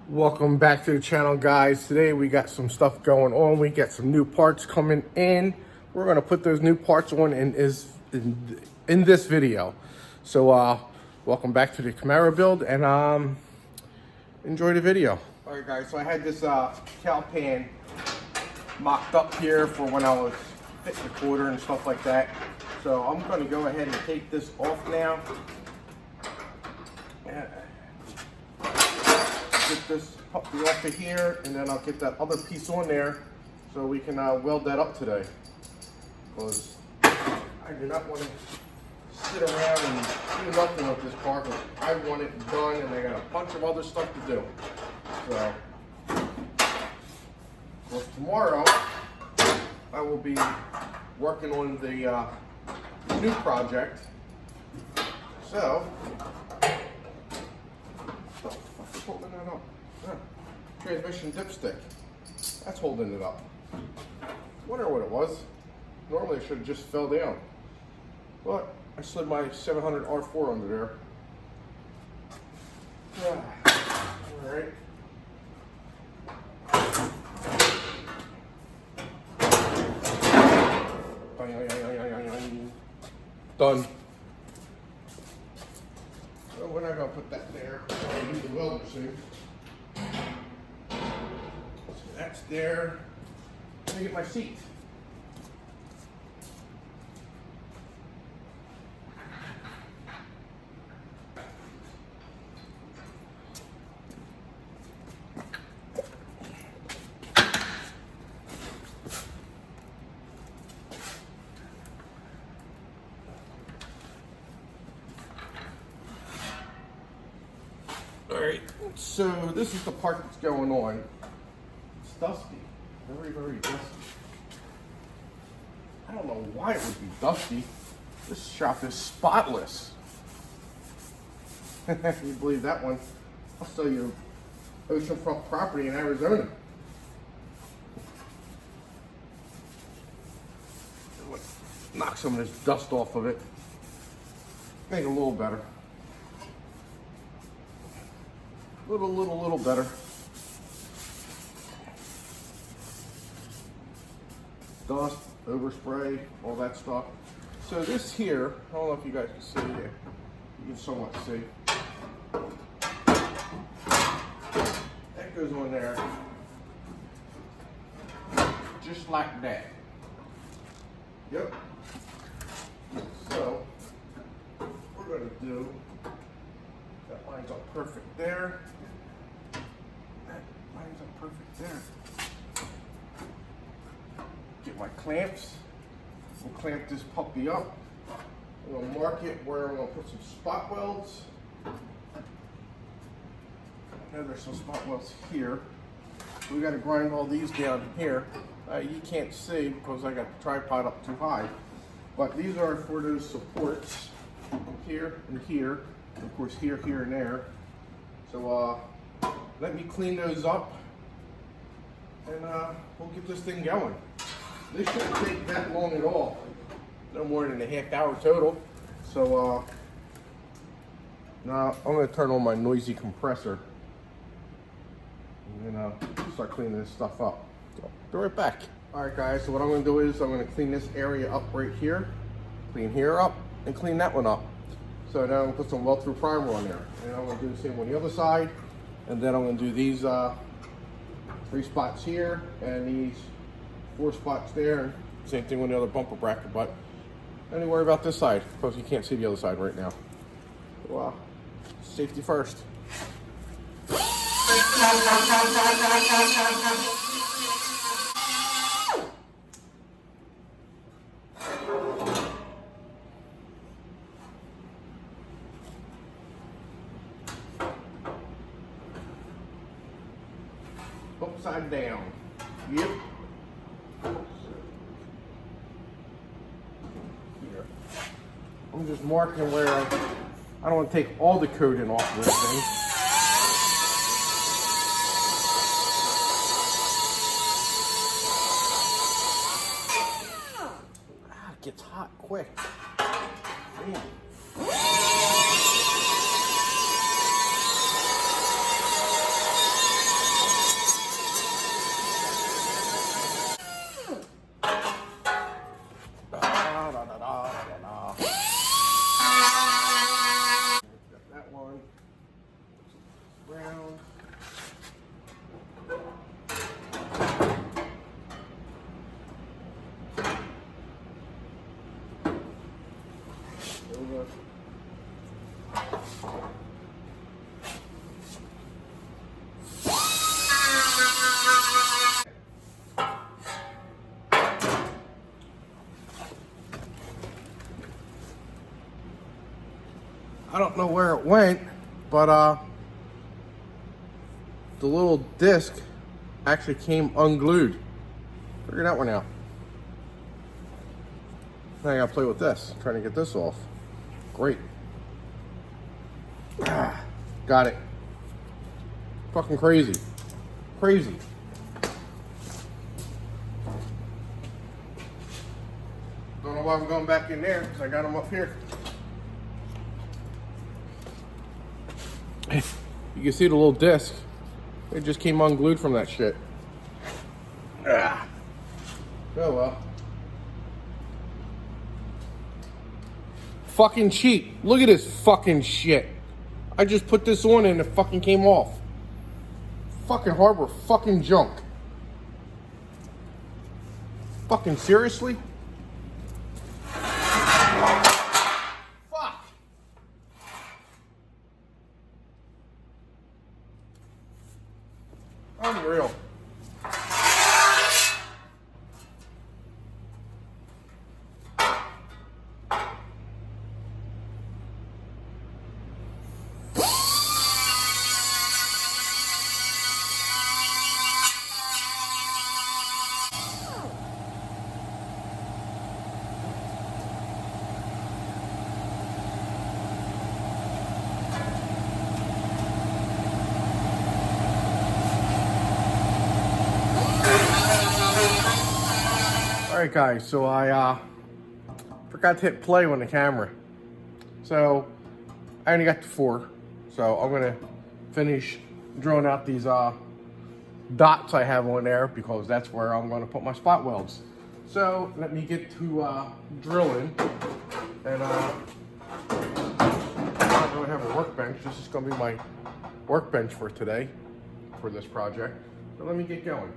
Welcome back to the channel, guys. Today we got some stuff going on. We got some new parts coming in. We're going to put those new parts on in this video. So welcome back to the Camaro build, and enjoy the video. All right, guys, so I had this cow pan mocked up here for when I was fitting the quarter and stuff like that. So I'm going to go ahead and take this off now. Get this puppy off of here, and then I'll get that other piece on there so we can weld that up today. Because I do not want to sit around and do nothing with this car, because I want it done and I got a bunch of other stuff to do. So, well, tomorrow I will be working on the new project. So, holding that up. Transmission dipstick. That's holding it up. Wonder what it was. Normally it should have just fell down. But I slid my 700 R4 under there. Alright. Done. So we're not going to put that there. I'll use the welder soon. So that's there. Let me get my seat. Alright, so this is the part that's going on. It's dusty. Very, very dusty. I don't know why it would be dusty. This shop is spotless. If you believe that one, I'll sell you oceanfront property in Arizona. Knock some of this dust off of it. Make it a little better. Little better. Dust, overspray, all that stuff. So this here, I don't know if you guys can see it. You can somewhat see. That goes on there, just like that. Yep. So what we're gonna do, that lines up perfect there. That lines up perfect there. Get my clamps. We'll clamp this puppy up. I'm going to mark it where I'm going to put some spot welds. I know there's some spot welds here. We got to grind all these down here. You can't see because I got the tripod up too high. But these are for those supports here and here. Of course, here, and there. So let me clean those up, and we'll get this thing going. This shouldn't take that long at all. No more than a half hour total. So now I'm going to turn on my noisy compressor, and then start cleaning this stuff up. So be right back. All right, guys. So what I'm going to do is I'm going to clean this area up right here, clean here up, and clean that one up. So now I'm going to put some weld-through primer on there. And I'm going to do the same on the other side. And then I'm going to do these 3 spots here and these 4 spots there. Same thing on the other bumper bracket, but don't worry about this side because you can't see the other side right now. So, safety first. Upside down. Yep. Here. I'm just marking where I don't want to take all the coating off of this thing. It gets hot quick. Man. I don't know where it went, but the little disc actually came unglued. Figure that one out. Now I gotta play with this, trying to get this off. Great. Got it. Fucking crazy. Crazy. Don't know why I'm going back in there, because I got them up here. You can see the little disc. It just came unglued from that shit. Oh well. Fucking cheap. Look at this fucking shit. I just put this on and it fucking came off. Fucking hardware, fucking junk. Fucking seriously? Fuck. Unreal. Alright guys, so I forgot to hit play on the camera. So I only got to 4. So I'm gonna finish drilling out these dots I have on there, because that's where I'm gonna put my spot welds. So let me get to drilling. And I don't really have a workbench. This is gonna be my workbench for today, for this project. So let me get going.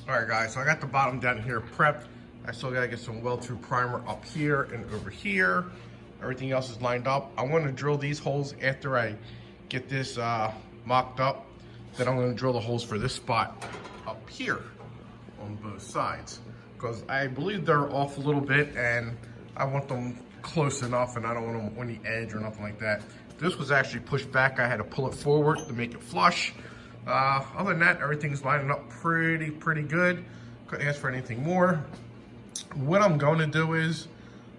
Alright guys, so I got the bottom down here prepped. I still gotta get some weld through primer up here and over here. Everything else is lined up. I want to drill these holes after I get this mocked up. Then I'm going to drill the holes for this spot up here on both sides, because I believe they're off a little bit and I want them close enough, and I don't want them on the edge or nothing like that. This was actually pushed back. I had to pull it forward to make it flush. Other than that, everything's lining up pretty good. Couldn't ask for anything more. What I'm going to do is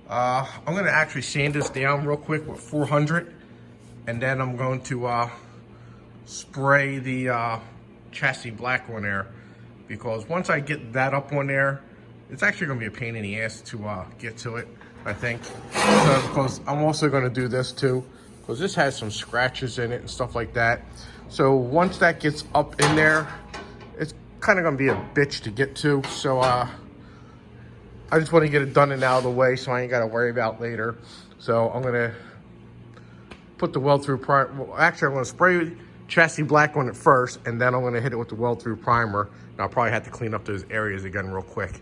I'm going to actually sand this down real quick with 400, and then I'm going to spray the chassis black on there, because once I get that up on there, it's actually going to be a pain in the ass to get to it, I think. So, because I'm also going to do this too, because this has some scratches in it and stuff like that. So once that gets up in there, it's kind of going to be a bitch to get to. So I just want to get it done and out of the way, so I ain't got to worry about later. So I'm going to put the weld through primer. Well, actually, I'm going to spray chassis black on it first, and then I'm going to hit it with the weld through primer. And I'll probably have to clean up those areas again real quick.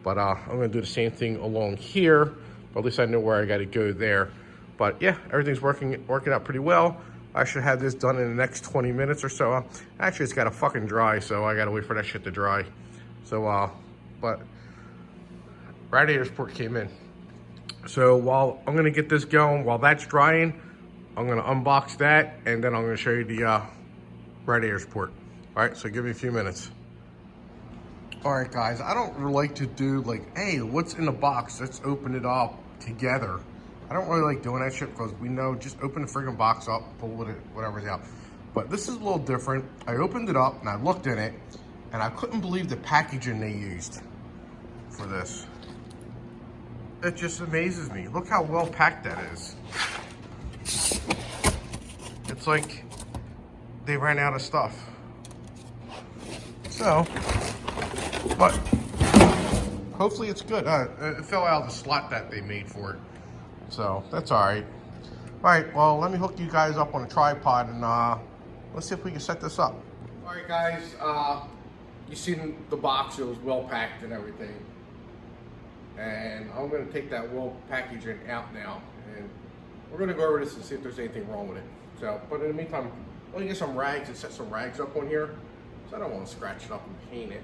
But I'm going to do the same thing along here. But at least I know where I got to go there. But yeah, everything's working out pretty well. I should have this done in the next 20 minutes or so. Actually, it's got to fucking dry, so I got to wait for that shit to dry. So, but radiator support came in. So while I'm going to get this going, while that's drying, I'm going to unbox that, and then I'm going to show you the radiator support. All right, so give me a few minutes. All right, guys, I don't really like to do like, hey, what's in the box? Let's open it up together. I don't really like doing that shit, because we know, just open the friggin' box up, pull whatever's out. But this is a little different. I opened it up and I looked in it, and I couldn't believe the packaging they used for this. It just amazes me. Look how well packed that is. It's like they ran out of stuff. So but hopefully it's good. It fell out of the slot that they made for it, so that's all right. All right, well, let me hook you guys up on a tripod and let's see if we can set this up. All right, guys, you seen the box, it was well packed and everything. And I'm gonna take that well packaging out now, and we're gonna go over this and see if there's anything wrong with it. So, but in the meantime, let me get some rags and set some rags up on here, so I don't want to scratch it up and paint it.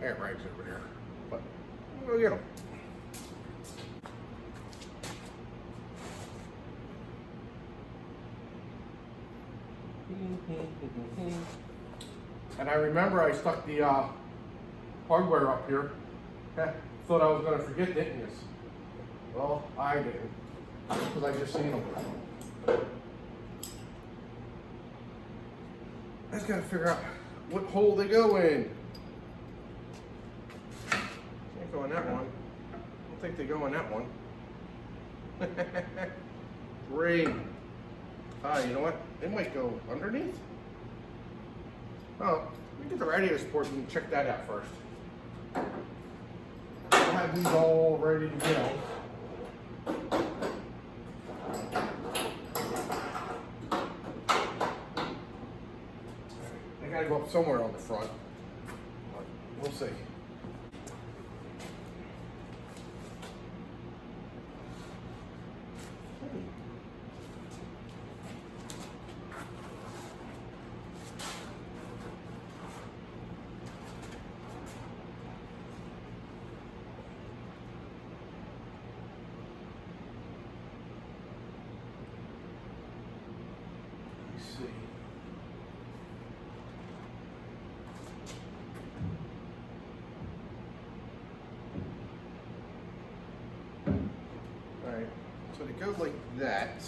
I got rags over there, but we'll get them. And I remember I stuck the hardware up here. Thought I was going to forget, didn't you? Well, I didn't, because I just seen them. I just got to figure out what hole they go in. Can't go in that one. I don't think they go in that one. Great. You know what? They might go underneath. Oh, let me get the radiator support and check that out first. I'll have these all ready to go. They gotta go up somewhere on the front. We'll see. Alright, so they go like that.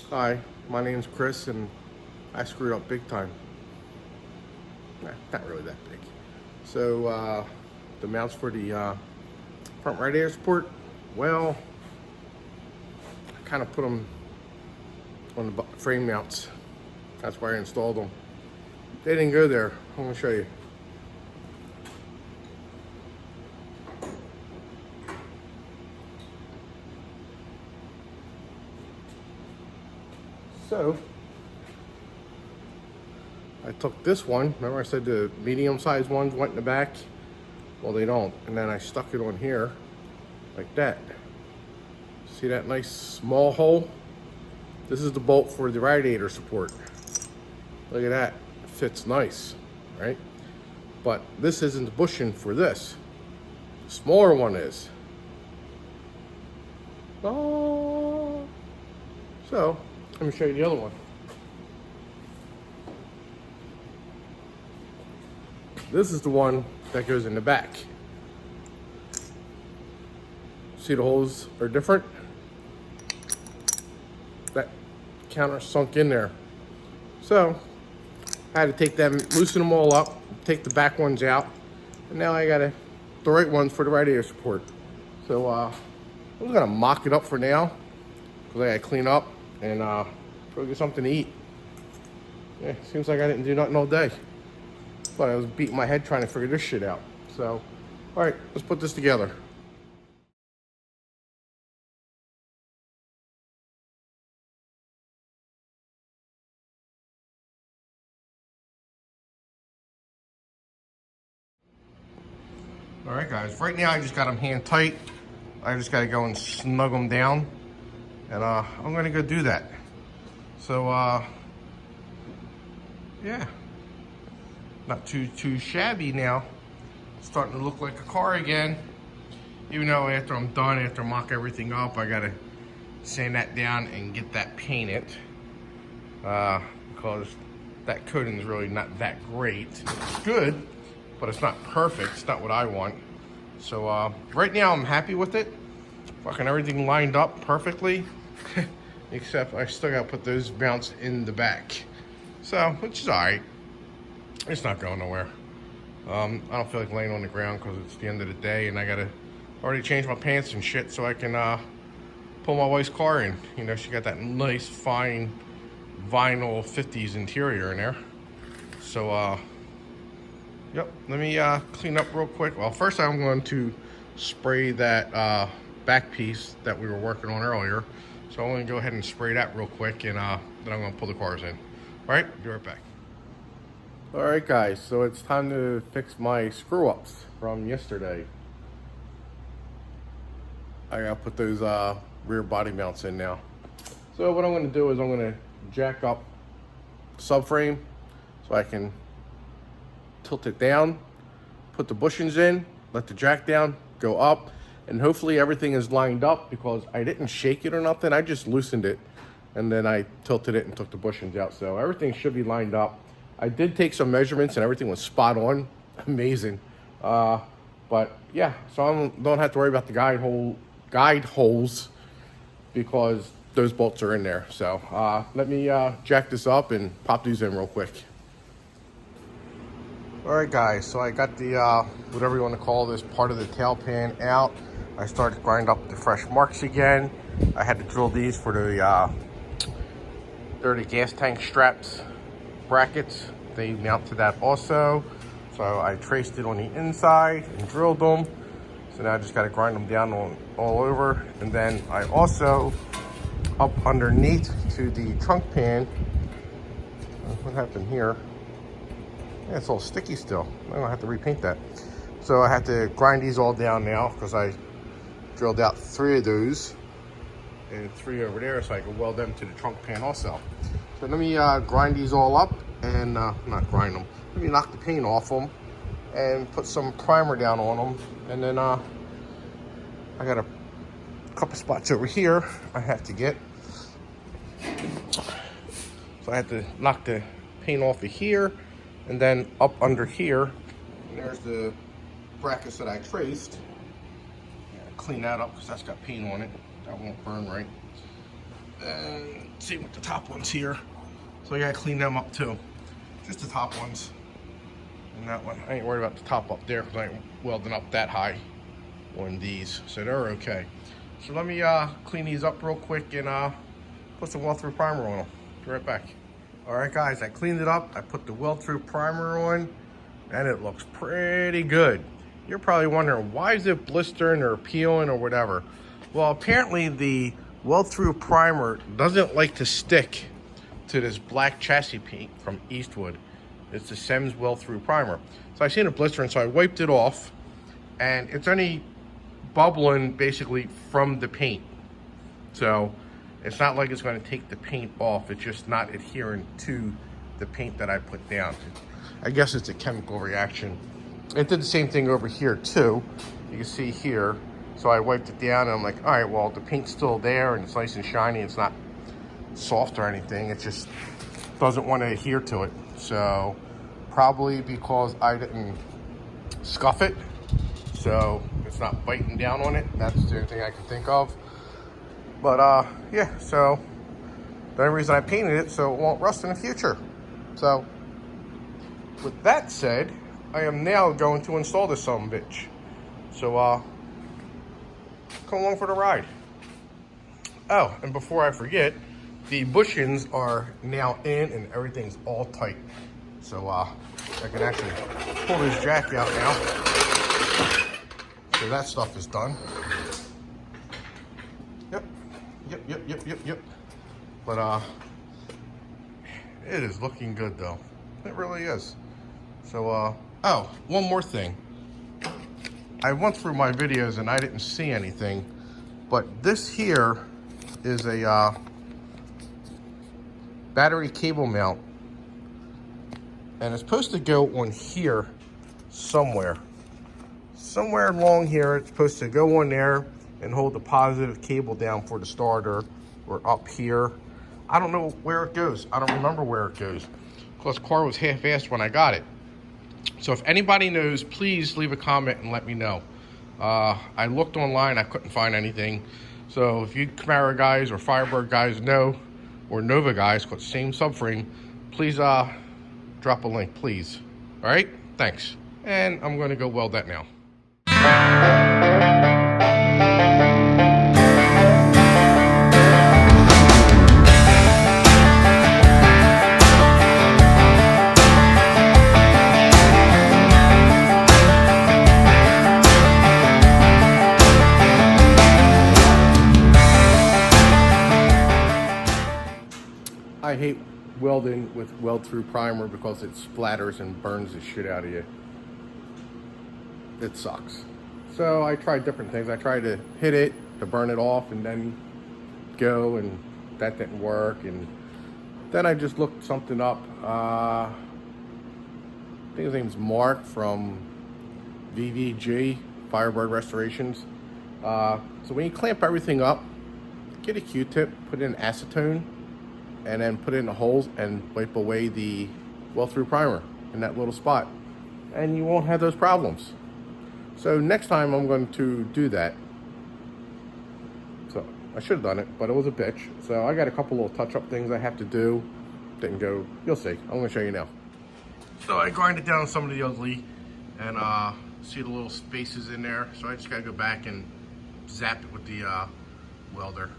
Hi, my name's Chris, and I screwed up big time. Nah, not really that big. So, the mounts for the front radiator support, well, I kind of put them on the frame mounts. That's where I installed them. They didn't go there. I'm going to show you. So, I took this one, remember I said the medium-sized ones went in the back? Well, they don't. And then I stuck it on here, like that. See that nice small hole? This is the bolt for the radiator support. Look at that, it fits nice, right? But this isn't the bushing for this. The smaller one is. Oh. So, let me show you the other one. This is the one that goes in the back. See the holes are different? That counter sunk in there. So, I had to take them, loosen them all up, take the back ones out, and now I got the right ones for the radiator support. So, I'm just gonna mock it up for now, because I gotta clean up and go get something to eat. Yeah, seems like I didn't do nothing all day. But I was beating my head trying to figure this shit out. So, all right, let's put this together. All right, guys, right now I just got them hand tight. I just gotta go and snug them down. And I'm gonna go do that. So, yeah, not too shabby now. Starting to look like a car again. Even though after I'm done, after I mock everything up, I gotta sand that down and get that painted. Because that coating is really not that great. It's good, but it's not perfect. It's not what I want. So right now I'm happy with it. Fucking everything lined up perfectly. Except I still gotta put those mounts in the back. So, which is alright. It's not going nowhere. I don't feel like laying on the ground because it's the end of the day and I gotta already change my pants and shit so I can pull my wife's car in. You know, she got that nice fine vinyl 50s interior in there. So yep, let me clean up real quick. Well, first I'm going to spray that back piece that we were working on earlier. So I'm gonna go ahead and spray that real quick and then I'm gonna pull the cars in. All right, be right back. All right guys, so it's time to fix my screw ups from yesterday. I gotta put those rear body mounts in now. So what I'm gonna do is I'm gonna jack up the subframe so I can tilt it down, put the bushings in, let the jack down, go up, and hopefully everything is lined up because I didn't shake it or nothing. I just loosened it and then I tilted it and took the bushings out. So everything should be lined up. I did take some measurements and everything was spot on. Amazing. But yeah, so I don't have to worry about the guide holes because those bolts are in there. So let me jack this up and pop these in real quick. All right guys, so I got the whatever you want to call this part of the tail pan out. I started to grind up the fresh marks again. I had to drill these for the they're the gas tank straps brackets. They mount to that also. So I traced it on the inside and drilled them. So now I just got to grind them down all over. And then I also, up underneath to the trunk pan, what happened here? Yeah, it's all sticky still. I'm gonna have to repaint that. So I have to grind these all down now because I drilled out 3 of those and 3 over there so I can weld them to the trunk pan also. So let me grind these all up and not grind them. Let me knock the paint off them and put some primer down on them. And then I got a couple spots over here I have to get. So I have to knock the paint off of here and then up under here. And there's the brackets that I traced. Clean that up because that's got paint on it. That won't burn right. And same with the top ones here. So I gotta clean them up too. Just the top ones. And that one, I ain't worried about the top up there because I ain't welding up that high on these. So they're okay. So let me clean these up real quick and put some weld-through primer on them. Be right back. All right guys, I cleaned it up. I put the weld-through primer on and it looks pretty good. You're probably wondering, why is it blistering or peeling or whatever? Well, apparently the weld-through primer doesn't like to stick to this black chassis paint from Eastwood. It's the Sems weld-through primer. So I seen it blistering, so I wiped it off, and it's only bubbling basically from the paint. So it's not like it's going to take the paint off. It's just not adhering to the paint that I put down. I guess it's a chemical reaction. It did the same thing over here too. You can see here. So I wiped it down and I'm like, all right, well, the paint's still there and it's nice and shiny. It's not soft or anything. It just doesn't want to adhere to it. So probably because I didn't scuff it. So it's not biting down on it. That's the only thing I can think of. But yeah, so the only reason I painted it so it won't rust in the future. So with that said, I am now going to install this sumbitch. So come along for the ride. Oh, and before I forget, the bushings are now in and everything's all tight. So I can actually pull this jack out now. So that stuff is done. Yep. But it is looking good though. It really is. So oh, one more thing. I went through my videos and I didn't see anything, but this here is a battery cable mount, and it's supposed to go on here somewhere along here. It's supposed to go on there and hold the positive cable down for the starter, or up here. I don't know where it goes. I don't remember where it goes, because the car was half-assed when I got it. So if anybody knows, please leave a comment and let me know. I looked online, I couldn't find anything. So if you Camaro guys or Firebird guys know, or Nova guys, got the same subframe, please drop a link, please. All right, thanks. And I'm gonna go weld that now. I hate welding with weld-through primer because it splatters and burns the shit out of you. It sucks. So I tried different things. I tried to hit it to burn it off and then go, and that didn't work. And then I just looked something up. I think his name's Mark from VVG, Firebird Restorations. So when you clamp everything up, get a Q-tip, put in acetone, and then put it in the holes and wipe away the weld-through primer in that little spot, and you won't have those problems. So next time I'm going to do that. So I should have done it, but it was a bitch. So I got a couple little touch-up things I have to do. Didn't go, you'll see. I'm going to show you now. So I grinded down some of the ugly and see the little spaces in there. So I just got to go back and zap it with the welder.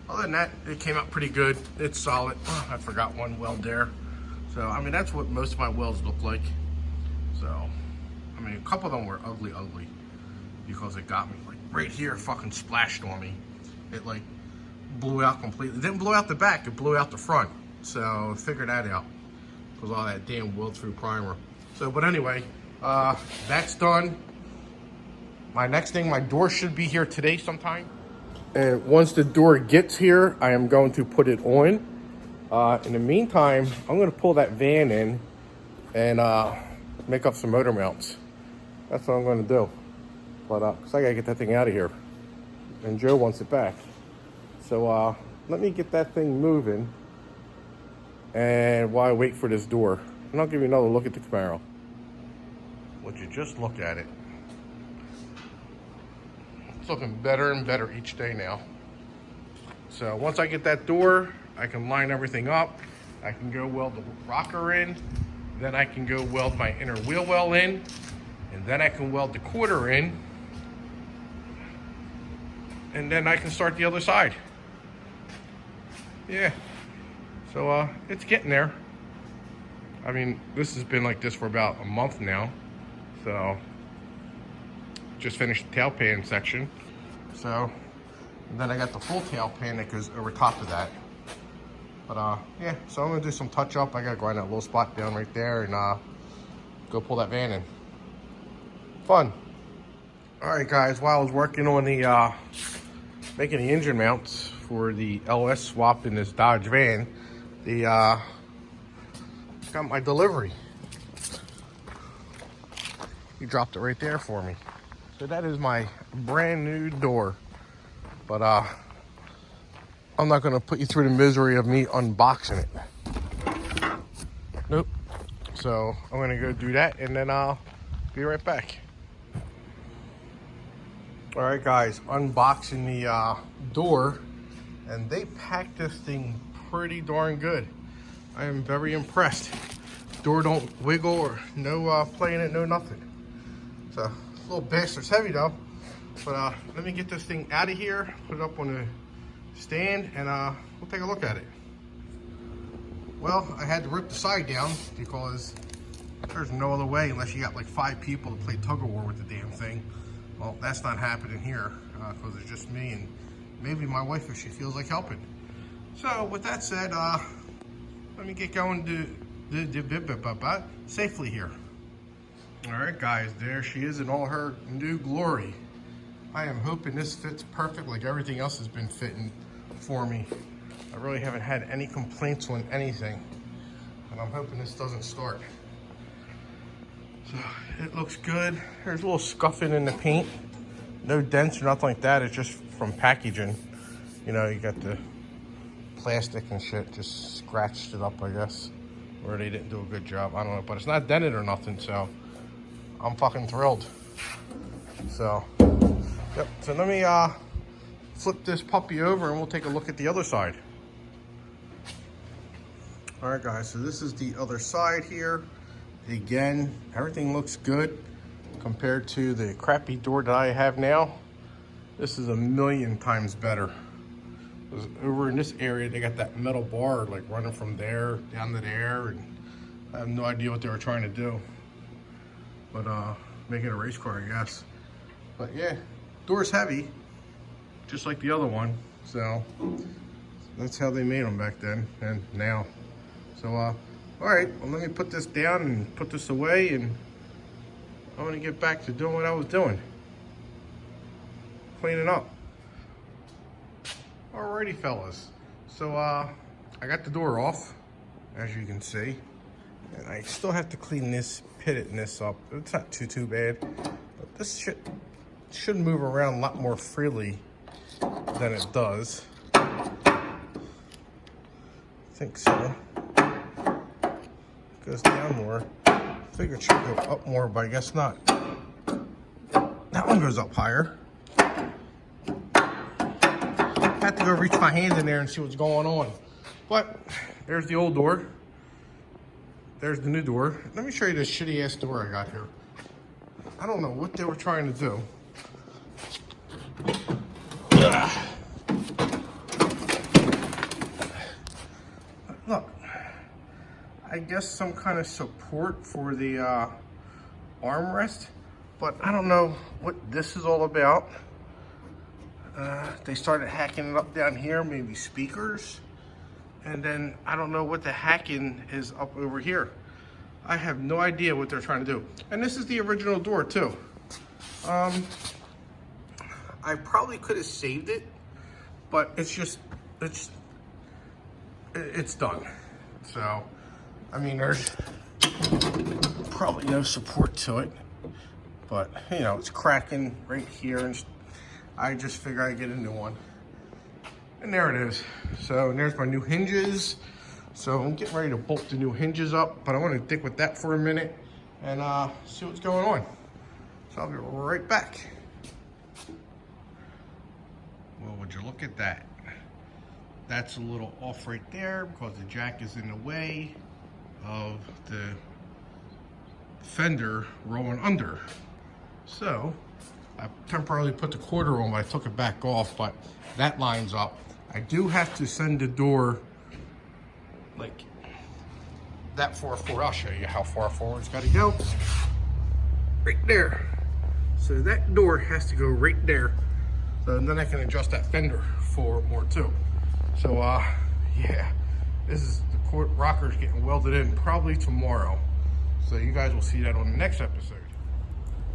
Other than that, it came out pretty good. It's solid. Oh, I forgot one weld there. So, I mean, that's what most of my welds look like. So, I mean, a couple of them were ugly because it got me, like, right here fucking splashed on me. It, like, blew out completely. It didn't blow out the back, it blew out the front. So, figure that out. Because all that damn weld-through primer. So, but anyway, that's done. My next thing, my door should be here today sometime. And once the door gets here, I am going to put it on. In the meantime, I'm going to pull that van in and make up some motor mounts. That's what I'm going to do. But cause I got to get that thing out of here. And Joe wants it back. So let me get that thing moving. And while I wait for this door, and I'll give you another look at the Camaro. Would you just look at it? It's looking better and better each day now. So once I get that door, I can line everything up. I can go weld the rocker in. Then I can go weld my inner wheel well in. And then I can weld the quarter in. And then I can start the other side. Yeah. So it's getting there. I mean, this has been like this for about a month now. So just finished the tail pan section. So, and then I got the full tail pan that goes over top of that. But yeah, so I'm gonna do some touch up. I gotta grind that little spot down right there and go pull that van in. Fun. All right, guys, while I was working on the, making the engine mounts for the LS swap in this Dodge van, got my delivery. He dropped it right there for me. So that is my brand new door. But I'm not gonna put you through the misery of me unboxing it. Nope. So I'm gonna go do that and then I'll be right back. All right, guys, unboxing the door, and they packed this thing pretty darn good. I am very impressed. Door don't wiggle or no play in it, no nothing. So this little bastard's heavy though. But let me get this thing out of here, put it up on the stand, and we'll take a look at it. Well, I had to rip the side down because there's no other way unless you got like 5 people to play tug of war with the damn thing. Well, that's not happening here because it's just me and maybe my wife if she feels like helping. So with that said, let me get going to safely here. All right, guys, there she is in all her new glory. I am hoping this fits perfect like everything else has been fitting for me. I really haven't had any complaints on anything, and I'm hoping this doesn't start. So it looks good. There's a little scuffing in the paint. No dents or nothing like that. It's just from packaging. You know, you got the plastic and shit just scratched it up, I guess. or they didn't do a good job. I don't know, but it's not dented or nothing, so I'm fucking thrilled. So, yep. So let me flip this puppy over and we'll take a look at the other side. All right, guys, so this is the other side here. Again, everything looks good compared to the crappy door that I have now. This is a million times better. Over in this area, they got that metal bar like running from there down to there, and I have no idea what they were trying to do. But make it a race car, I guess. But yeah, door's heavy, just like the other one. So that's how they made them back then and now. So all right, well, let me put this down and put this away, and I'm gonna get back to doing what I was doing, cleaning up. Alrighty, fellas. So I got the door off, as you can see, and I still have to clean this pit and this up. It's not too bad, but this should move around a lot more freely than it does. I think so. Goes down more. I figured it should go up more, but I guess not. That one goes up higher. I have to go reach my hand in there and see what's going on. But there's the old door. There's the new door. Let me show you this shitty ass door I got here. I don't know what they were trying to do. Look, I guess some kind of support for the armrest, but I don't know what this is all about. They started hacking it up down here, maybe speakers. And then I don't know what the hacking is up over here. I have no idea what they're trying to do. And this is the original door too. I probably could have saved it, but it's done. So, I mean, there's probably no support to it, but you know, it's cracking right here, and I just figured I'd get a new one. And there it is. So, and there's my new hinges. So I'm getting ready to bolt the new hinges up, but I want to stick with that for a minute and see what's going on. So I'll be right back. Well, would you look at that? That's a little off right there because the jack is in the way of the fender rolling under. So I temporarily put the quarter on, but I took it back off, but that lines up. I do have to send the door like that far forward. I'll show you how far forward it's got to go. Right there. So that door has to go right there. So then I can adjust that fender forward more too. So yeah, this is the rocker's getting welded in probably tomorrow. So you guys will see that on the next episode.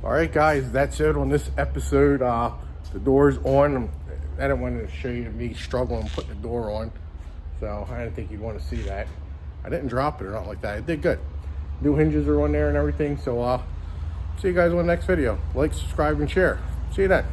All right, guys, that's it on this episode. The door's on. I didn't want to show you me struggling putting the door on. So I didn't think you'd want to see that. I didn't drop it or not like that. It did good. New hinges are on there and everything. So see you guys on the next video. Like, subscribe, and share. See you then.